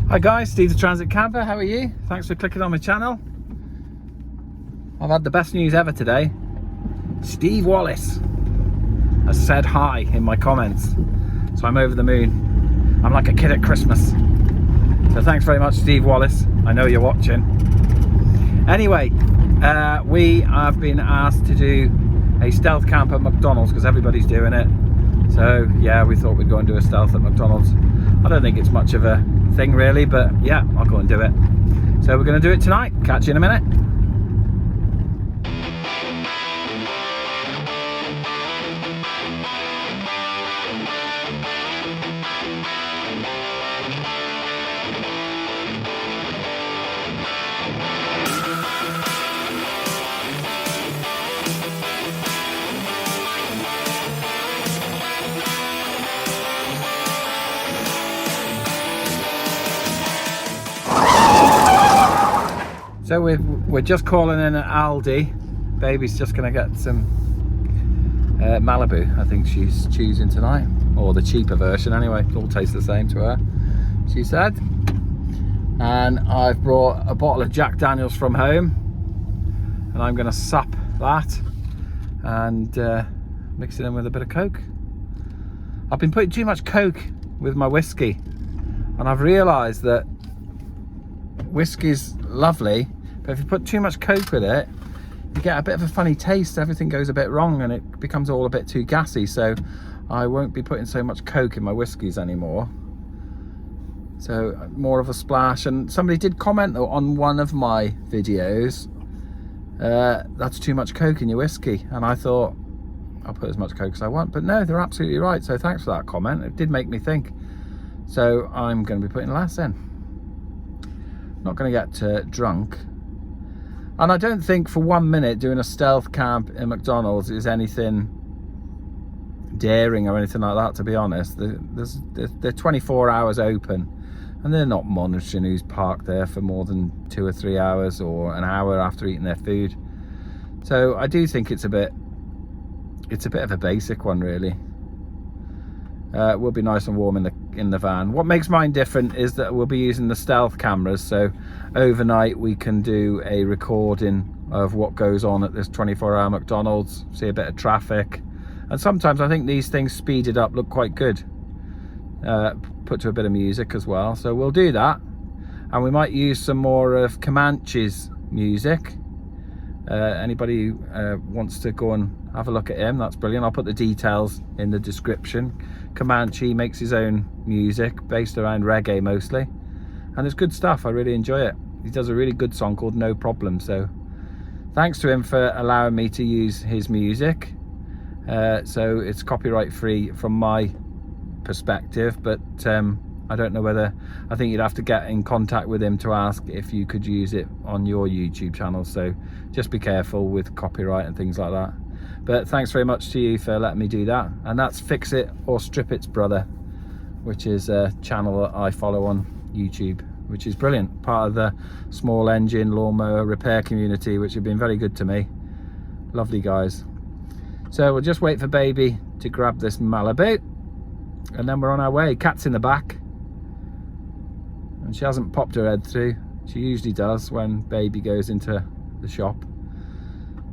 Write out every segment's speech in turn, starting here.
Hi guys, Steve the Transit Camper, how are you? Thanks for clicking on my channel. I've had the best news ever today. Steve Wallace has said hi in my comments, so I'm over the moon. I'm like a kid at Christmas. So thanks very much, Steve Wallace. I know you're watching. Anyway, we have been asked to do a stealth camp at McDonald's because everybody's doing it. So yeah, we thought we'd go and do a stealth at McDonald's. I don't think it's much of a thing really, but yeah, I'll go and do it. So we're going to do it tonight. Catch you in a minute. So we're just calling in at Aldi. Baby's just going to get some Malibu. I think she's choosing tonight, or the cheaper version anyway. It all tastes the same to her, she said. And I've brought a bottle of Jack Daniels from home, and I'm going to sup that and mix it in with a bit of Coke. I've been putting too much Coke with my whiskey, and I've realised that whiskey's lovely, but if you put too much Coke with it, you get a bit of a funny taste. Everything goes a bit wrong and it becomes all a bit too gassy. So I won't be putting so much Coke in my whiskies anymore. So more of a splash. And somebody did comment on one of my videos, that's too much Coke in your whiskey. And I thought, I'll put as much Coke as I want. But no, they're absolutely right. So thanks for that comment. It did make me think. So I'm going to be putting less in. Not going to get drunk, and I don't think for 1 minute doing a stealth camp in McDonald's is anything daring or anything like that, to be honest. They're 24 hours open, and they're not monitoring who's parked there for more than 2 or 3 hours or an hour after eating their food. So I do think it's a bit of a basic one really. Will be nice and warm in the van. What makes mine different is that we'll be using the stealth cameras, so overnight we can do a recording of what goes on at this 24-hour McDonald's, see a bit of traffic, and sometimes I think these things speeded up look quite good, put to a bit of music as well. So we'll do that, and we might use some more of Comanche's music. Anybody who wants to go and have a look at him, that's brilliant. I'll put the details in the description. Comanche makes his own music based around reggae mostly, and it's good stuff. I really enjoy it. He does a really good song called No Problem, so thanks to him for allowing me to use his music. So it's copyright free from my perspective, but I don't know whether, I think you'd have to get in contact with him to ask if you could use it on your YouTube channel, so just be careful with copyright and things like that. But thanks very much to you for letting me do that. And that's Fixit or Stripit's brother, which is a channel that I follow on YouTube, which is brilliant. Part of the small engine lawnmower repair community, which have been very good to me. Lovely guys. So we'll just wait for baby to grab this Malibu, and then we're on our way. Cat's in the back, and she hasn't popped her head through. She usually does when baby goes into the shop.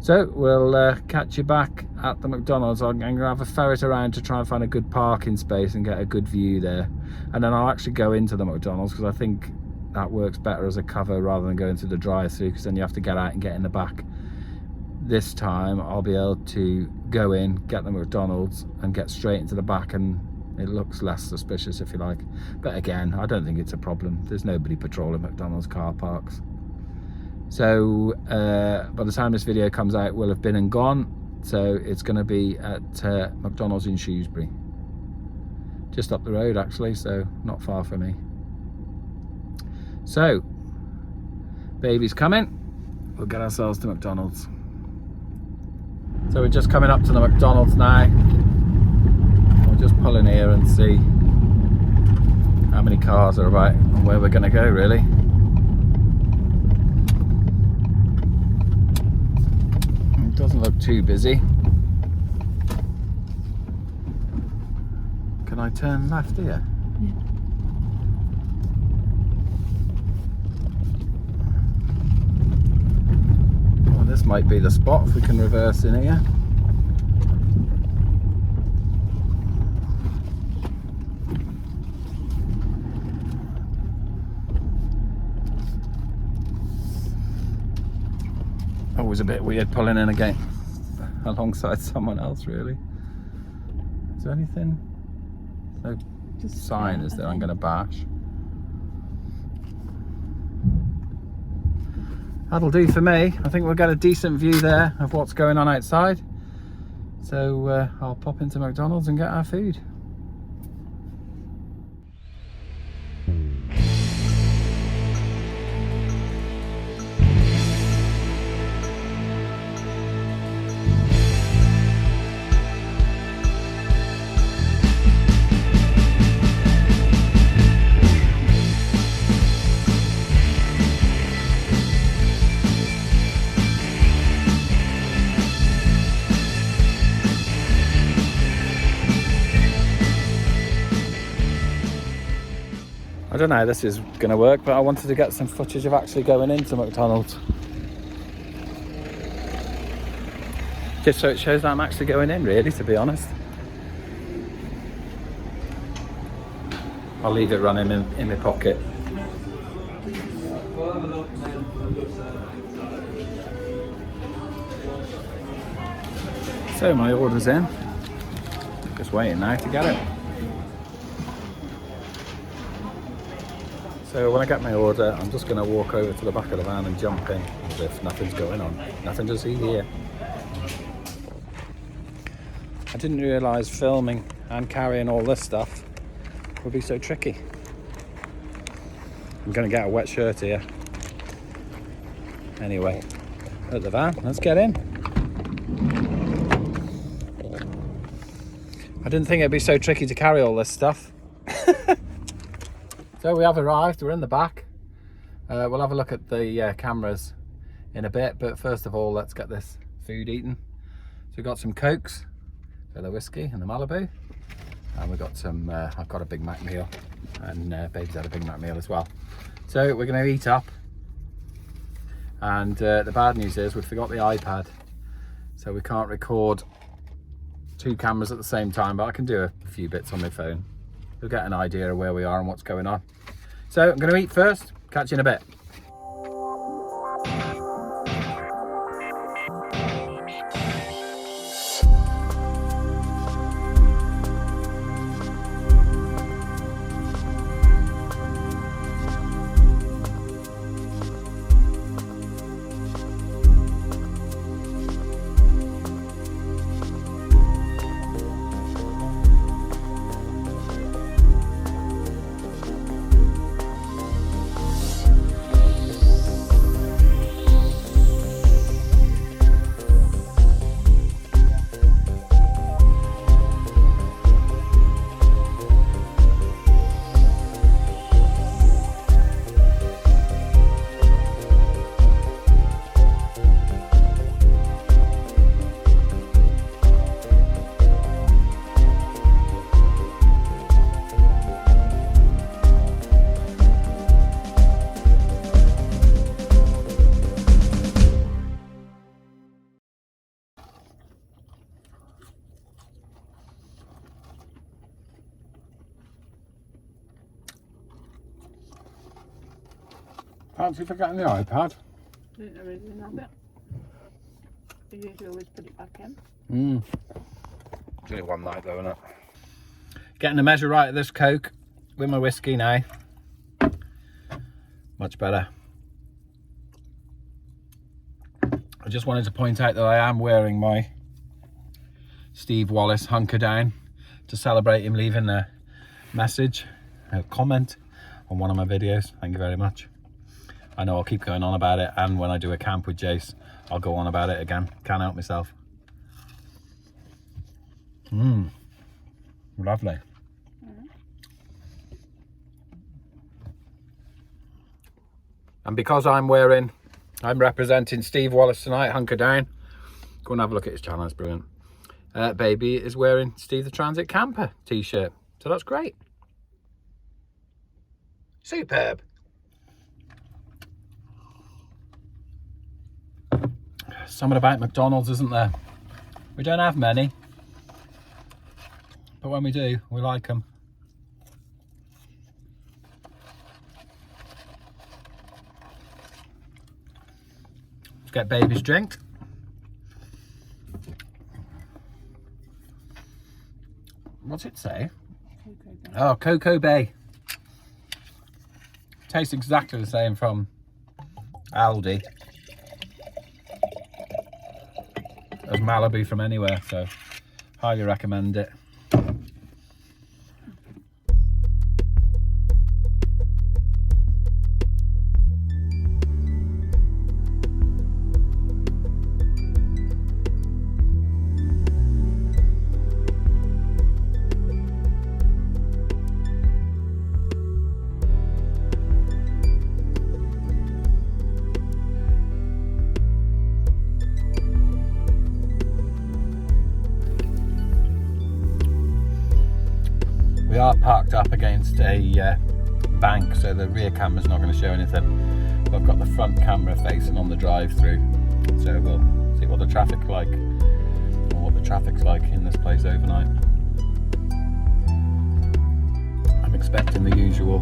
So we'll catch you back at the McDonald's. I'm going to have a ferret around to try and find a good parking space and get a good view there, and then I'll actually go into the McDonald's because I think that works better as a cover rather than going to the drive-through, because then you have to get out and get in the back. This time I'll be able to go in, get the McDonald's and get straight into the back, and it looks less suspicious, if you like. But again, I don't think it's a problem. There's nobody patrolling McDonald's car parks. So by the time this video comes out, we'll have been and gone. So it's going to be at McDonald's in Shrewsbury, just up the road actually, so not far from me. So baby's coming, we'll get ourselves to McDonald's. So we're just coming up to the McDonald's now. We'll just pull in here and see how many cars are about and where we're going to go really. It doesn't look too busy. Can I turn left here? Yeah. might be the spot if we can reverse in here. Always a bit weird pulling in again alongside someone else, really. Is there anything? No sign, is there? I'm going to bash. That'll do for me. I think we'll get a decent view there of what's going on outside. So I'll pop into McDonald's and get our food. I don't know how this is going to work, but I wanted to get some footage of actually going into McDonald's. Just so it shows that I'm actually going in, really, to be honest. I'll leave it running in my pocket. So my order's in. Just waiting now to get it. So when I get my order, I'm just going to walk over to the back of the van and jump in as if nothing's going on. Nothing to see here. I didn't realise filming and carrying all this stuff would be so tricky. I'm going to get a wet shirt here. Anyway, at the van, let's get in. I didn't think it'd be so tricky to carry all this stuff. So we have arrived, we're in the back. We'll have a look at the cameras in a bit, but first of all, let's get this food eaten. So we've got some Cokes for the whiskey and the Malibu. And we've got some, I've got a Big Mac meal, and baby's had a Big Mac meal as well. So we're gonna eat up. And the bad news is we forgot the iPad. So we can't record 2 cameras at the same time, but I can do a few bits on my phone. You'll get an idea of where we are and what's going on. So I'm going to eat first, catch you in a bit. Fancy forgetting the iPad? Didn't originally have it. You usually always put it back in. It's only one night though, isn't it? Getting the measure right of this Coke with my whiskey now. Much better. I just wanted to point out that I am wearing my Steve Wallace hunker down to celebrate him leaving a message, a comment on one of my videos. Thank you very much. I know I'll keep going on about it, and when I do a camp with Jace, I'll go on about it again. Can't help myself. Lovely. And because I'm representing Steve Wallace tonight, hunker down. Go and have a look at his channel, it's brilliant. Baby is wearing Steve the Transit Camper t-shirt, so that's great. Superb. Something about McDonald's, isn't there? We don't have many, but when we do, we like them. Let's get baby's drink. What's it say? Oh, Cocoa Bay. Tastes exactly the same from Aldi as Malibu from anywhere, so highly recommend it. We are parked up against a bank, so the rear camera's not going to show anything. But I've got the front camera facing on the drive-through, so we'll see what the traffic's like, or what the traffic's like in this place overnight. I'm expecting the usual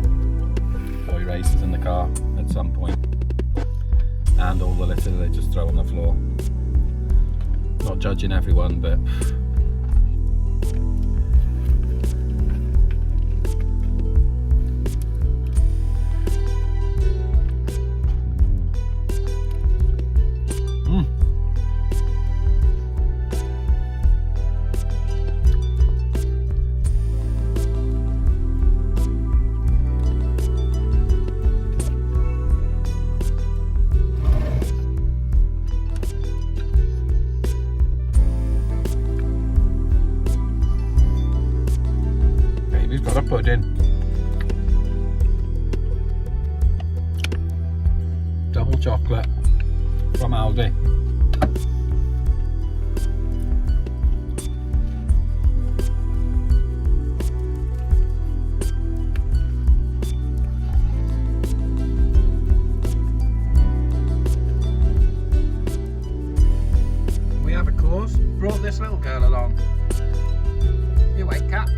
boy races in the car at some point, and all the litter they just throw on the floor. Not judging everyone, but got a pudding. Double chocolate from Aldi. We have, of course, brought this little girl along. You wait, cat.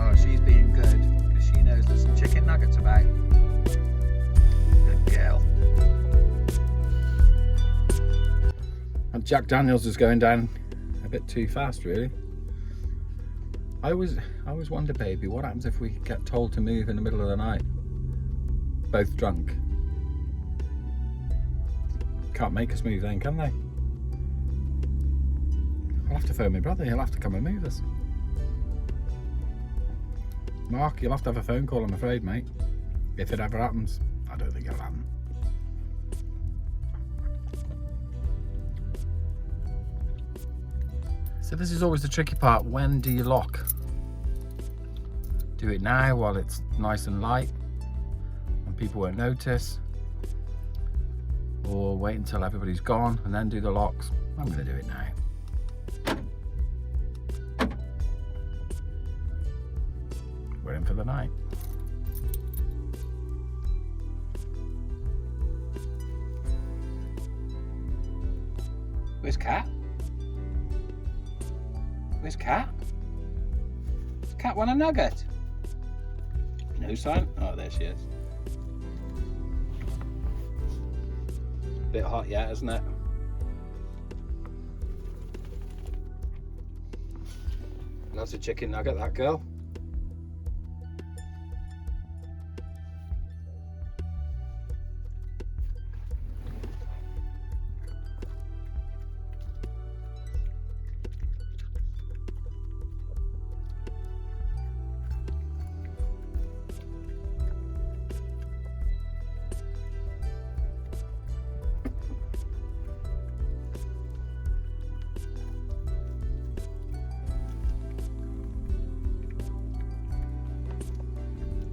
Oh, she's being good because she knows there's some chicken nuggets about. Good girl. And Jack Daniels is going down a bit too fast, really. I always wonder, baby, what happens if we get told to move in the middle of the night? Both drunk. Can't make us move then, can they? I'll have to phone my brother, he'll have to come and move us. Mark, you'll have to have a phone call, I'm afraid, mate. If it ever happens. I don't think it'll happen. So this is always the tricky part. When do you lock? Do it now while it's nice and light and people won't notice, or wait until everybody's gone and then do the locks? I'm going to do it now. We're in for the night. Where's Cat? Where's Cat? Does Cat want a nugget? No sign? Oh, there she is. Bit hot yet, isn't it? Loves a chicken nugget, that girl.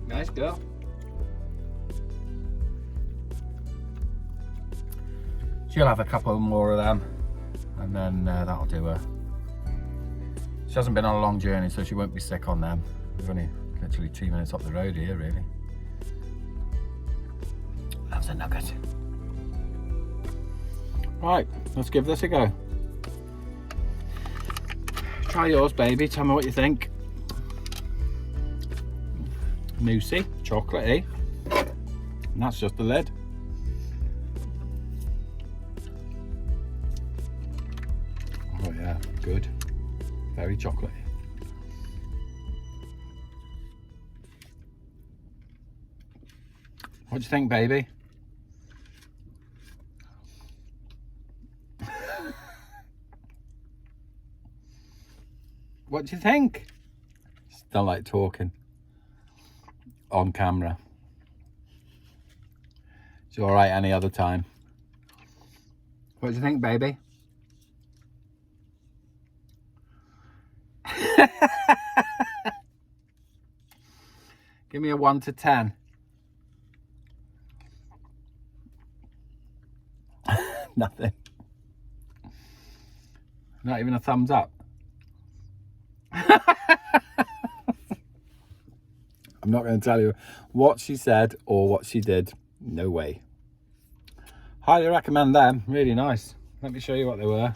Nice girl. She'll have a couple more of them, and then that'll do her. She hasn't been on a long journey, so she won't be sick on them. We're only literally 2 minutes up the road here, really. Loves a nugget. Right, let's give this a go. Try yours, baby. Tell me what you think. Moussey, chocolatey. And that's just the lid. Oh yeah, good. Very chocolatey. What do you think, baby? What do you think? Still like talking on camera. It's all right any other time. What do you think, baby? Give me a 1 to 10. Nothing. Not even a thumbs up. I'm not going to tell you what she said or what she did. No way. Highly recommend them. Really nice. Let me show you what they were.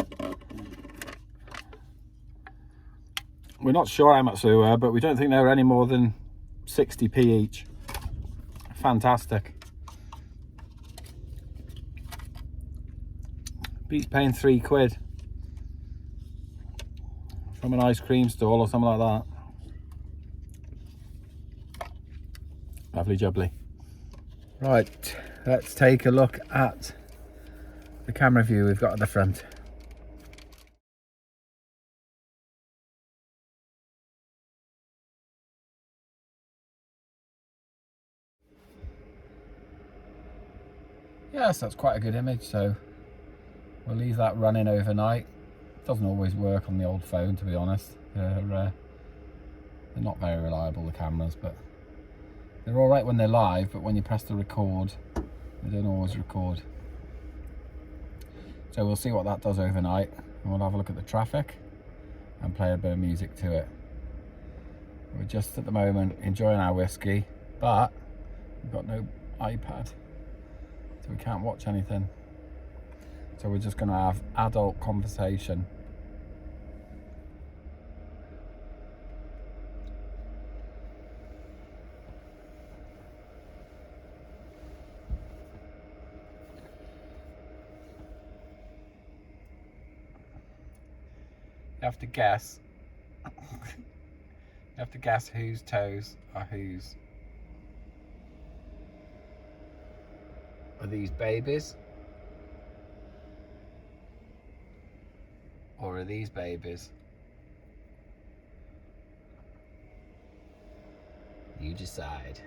We're not sure how much they were, but we don't think they were any more than 60p each. Fantastic. Beats paying £3 from an ice cream stall or something like that. Lovely jubbly. Right, let's take a look at the camera view we've got at the front. Yes, that's quite a good image, so we'll leave that running overnight. Doesn't always work on the old phone, to be honest. They're not very reliable, the cameras, but they're all right when they're live, but when you press the record, they don't always record. So we'll see what that does overnight, and we'll have a look at the traffic and play a bit of music to it. We're just at the moment enjoying our whiskey, but we've got no iPad, so we can't watch anything. So we're just going to have adult conversation. You have to guess. You have to guess whose toes are whose. Are these babies? Or are these babies? You decide.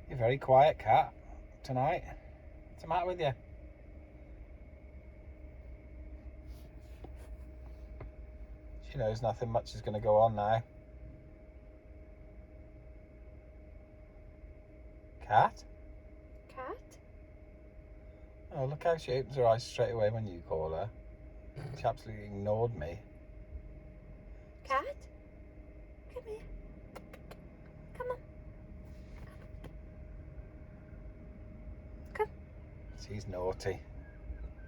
You're very quiet, cat, tonight. What's the matter with you? She knows nothing much is going to go on now. Cat? Cat? Oh, look how she opens her eyes straight away when you call her. She absolutely ignored me. Cat? Come here. Come on. Come. She's naughty.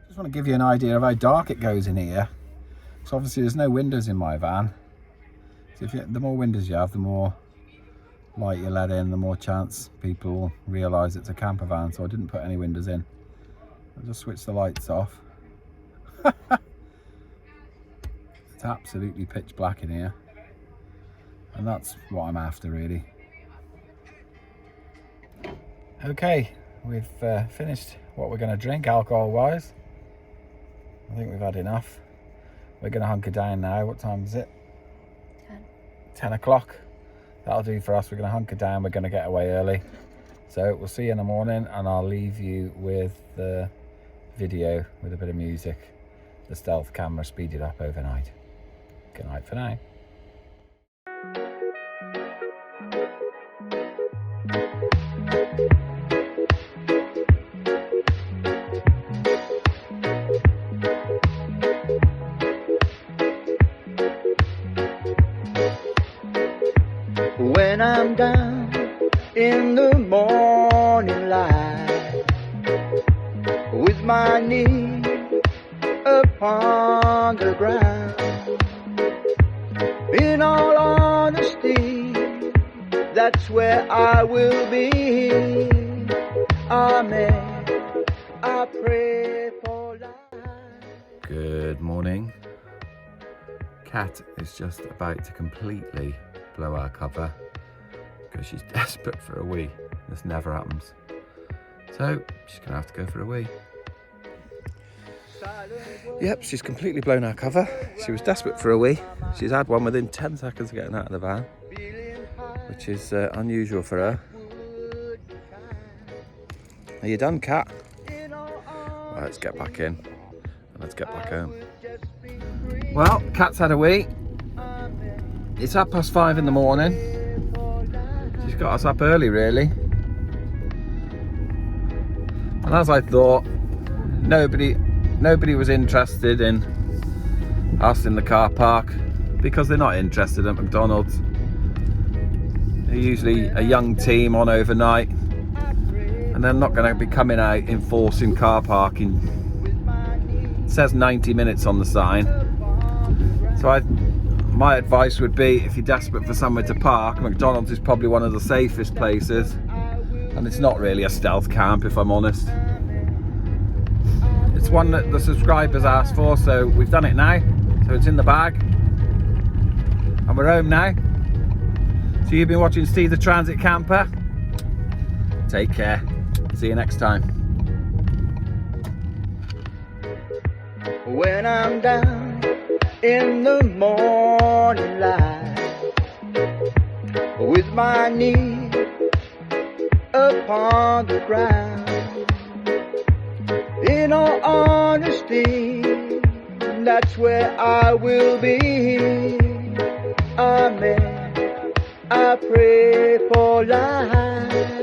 Just want to give you an idea of how dark it goes in here. So obviously there's no windows in my van. So the more windows you have, the more light you let in, the more chance people will realise it's a camper van. So I didn't put any windows in. I'll just switch the lights off. It's absolutely pitch black in here. And that's what I'm after, really. Okay, we've finished what we're going to drink alcohol wise. I think we've had enough. We're going to hunker down now. What time is it? 10 o'clock. That'll do for us. We're going to hunker down. We're going to get away early. So we'll see you in the morning, and I'll leave you with the video with a bit of music. The stealth camera speeded up overnight. Good night for now. When When I'm down in the morning light, with my knee upon the ground, in all honesty, that's where I will be. Amen. I pray for life. Good morning. Kat is just about to completely blow our cover because she's desperate for a wee. This never happens. So she's gonna have to go for a wee. Yep, she's completely blown our cover. She was desperate for a wee. She's had one within 10 seconds of getting out of the van, which is unusual for her. Are you done, Kat? Right, let's get back in and let's get back home. Well, Kat's had a wee. It's 5:30 in the morning. She's got us up early, really. And as I thought, nobody was interested in us in the car park because they're not interested at McDonald's. They're usually a young team on overnight, and they're not going to be coming out enforcing car parking. It says 90 minutes on the sign. So my advice would be, if you're desperate for somewhere to park, McDonald's is probably one of the safest places, and it's not really a stealth camp, if I'm honest. It's one that the subscribers asked for, so we've done it now. So it's in the bag, and we're home now. So you've been watching Steve the Transit Camper. Take care. See you next time. When I'm down in the morning light, with my knee upon the ground, in all honesty, that's where I will be. Amen. I pray for life.